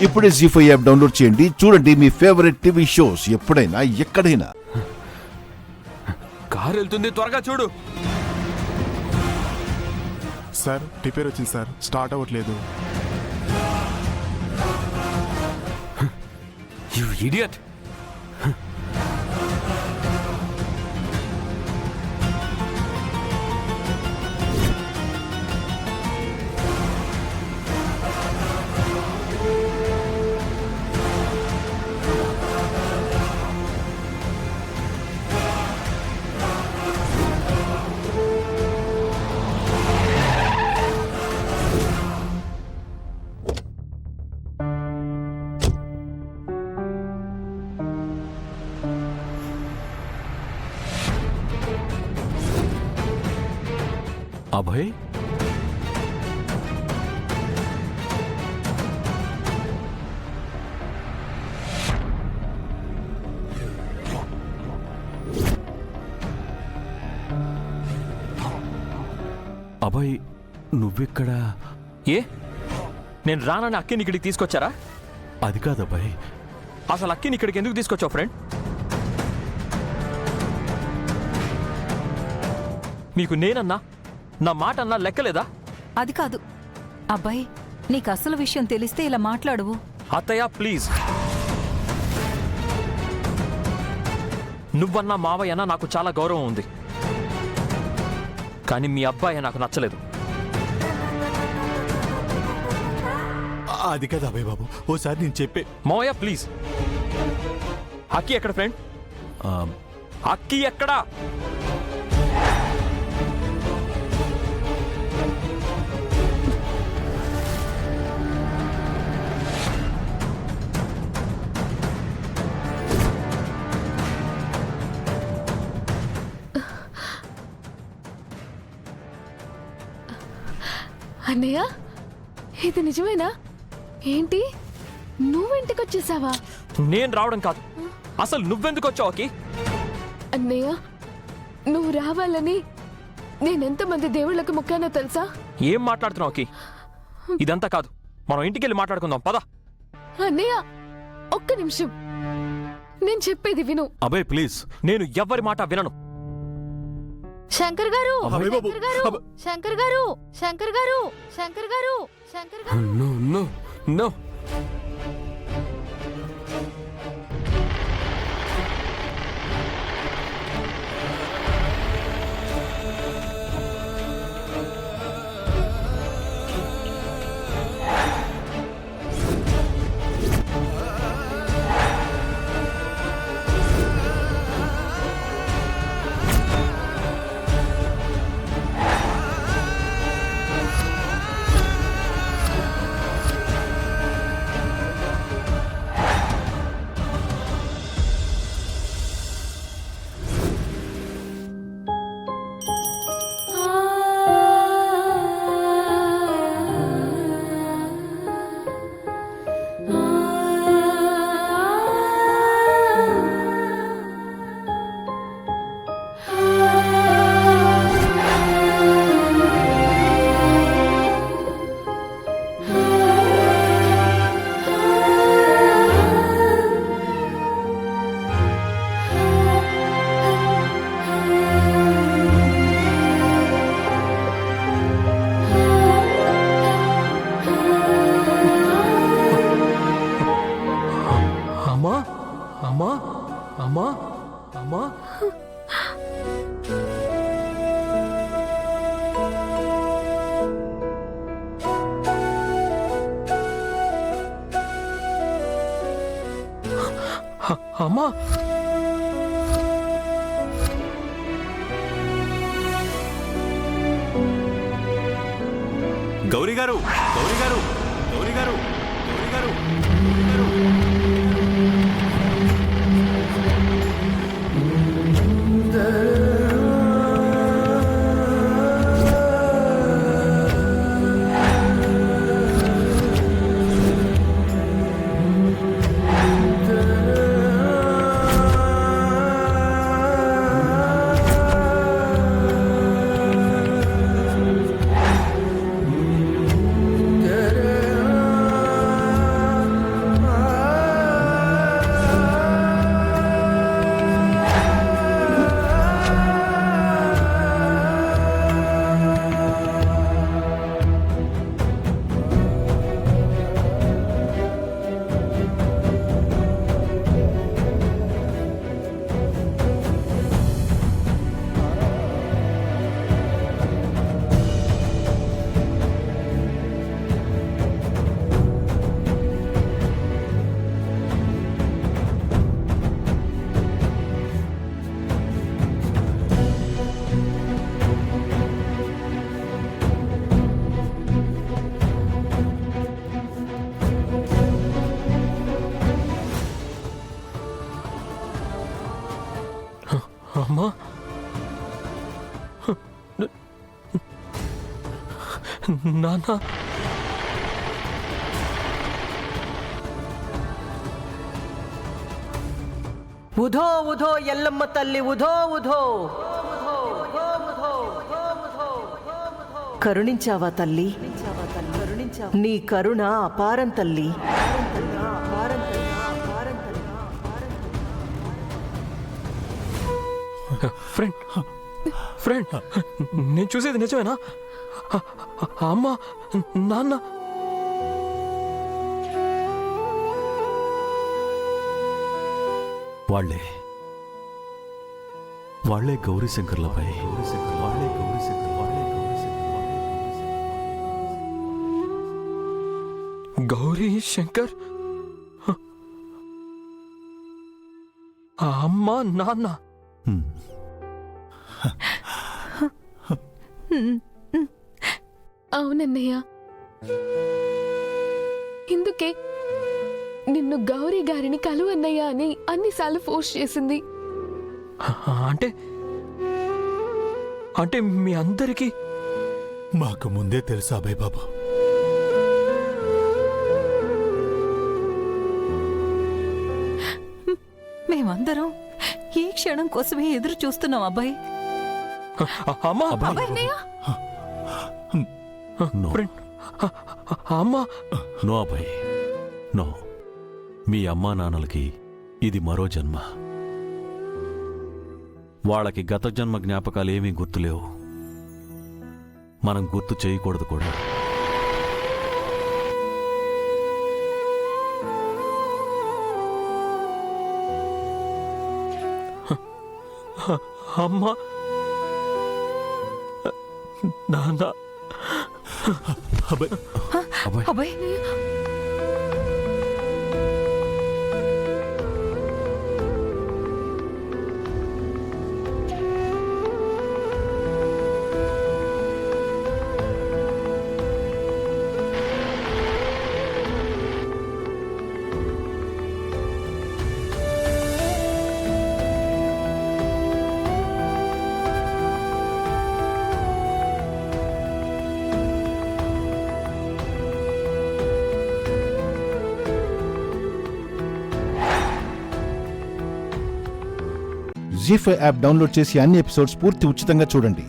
ఇప్పుడే జీ5 app download చేయండి. చూడండి మీ ఫేవరెట్ టీవీ షోస్ ఎప్పుడైనా ఎక్కడైనా. కారు వెళ్తుంది, త్వరగా చూడు. సార్ రిపేర్ వచ్చింది సార్, స్టార్ట్ అవ్వట్లేదు. You idiot. అభయ్, అభయ్ నువ్వెక్కడ? ఏ, నేను రానని అక్కిని ఇక్కడికి తీసుకొచ్చారా? అది కాదు అభయ్, అసలు అక్కిని ఇక్కడికి ఎందుకు తీసుకొచ్చావు ఫ్రెండ్? నీకు నేనన్నా నా మాట అన్నా లెక్కలేదా? అది కాదు అబ్బాయి, నీకు అసలు విషయం తెలిస్తే ఇలా మాట్లాడువు. అత్తయ్య ప్లీజ్, నువ్వన్నా మావయ్యన్నా నాకు చాలా గౌరవం ఉంది, కానీ మీ అబ్బాయి నాకు నచ్చలేదు. అది కదా అభయ్ బాబు, ఓసారి నేను చెప్పే. మావయ్య ప్లీజ్. అక్కి ఎక్కడ ఫ్రెండ్? అక్కి ఎక్కడా? అన్నయ్య, ఇది నిజమేనా? ఏంటి నువ్వెంటికొచ్చేసావా? నేను రావడం కాదు, అసలు నువ్వెందుకు వచ్చావుకి? అన్నయ్య, నువ్వు రావాలని నేనెంతమంది దేవుళ్ళకి మొక్కానో తెలుసా? ఏం మాట్లాడుతున్నావుకి? ఇదంతా కాదు, మనం ఇంటికెళ్ళి మాట్లాడుకుందాం పద. అన్నయ్య ఒక్క నిమిషం, నేను చెప్పేది విను. అభయ్ ప్లీజ్, నేను ఎవ్వరి మాట వినను. శంకర్ గారు, అభయ్ బాబు, Shankar garu, Shankar garu, Shankar garu, Shankar garu. No no no. అమ్మా అమ్మా అమ్మా అమ్మా. అమ్మా, గౌరీ గారు, గౌరీ గారు, గౌరీ గారు, గౌరీ గారు. అమ్మా నాన్న ఉధో ఉధో ఎల్లమ్మ తల్లి ఉధో ఉధో కరుణించావా తల్లి నీ కరుణ అపారం తల్లి. ఫ్రెండ్ ఫ్రెండ్ నేను చూసేది నిజమేనా? అమ్మ నాన్న వాళ్లే గౌరీశంకర్లపై గౌరీ శంకర్ అమ్మ నాన్న అవునన్నయ్య, ఇందుకే నిన్ను గౌరీ గారిని కలువన్నయ్య అని అన్నిసార్లు ఫోర్స్ చేసింది. అంటే అంటే మీ అందరికీ మాకు ముందే తెలుసా అభయ్ బాబు? మేమందరం ఈ క్షణం కోసమే ఎదురు చూస్తున్నాం అబ్బాయి. అమ్మా అన్నయ్య, ఫ్రెండ్ అమ్మా నో అభయ్ నో. మీ అమ్మా నాన్నలకి ఇది మరో జన్మ. వాళ్ళకి గత జన్మ జ్ఞాపకాలు ఏమీ గుర్తులేవు. మనం గుర్తు చేయకూడదు కూడా. అమ్మా నాన్న అభయ్ అబ్బాయి జీ5 యాప్ డౌన్లోడ్ చేసి అన్ని ఎపిసోడ్స్ పూర్తి ఉచితంగా చూడండి.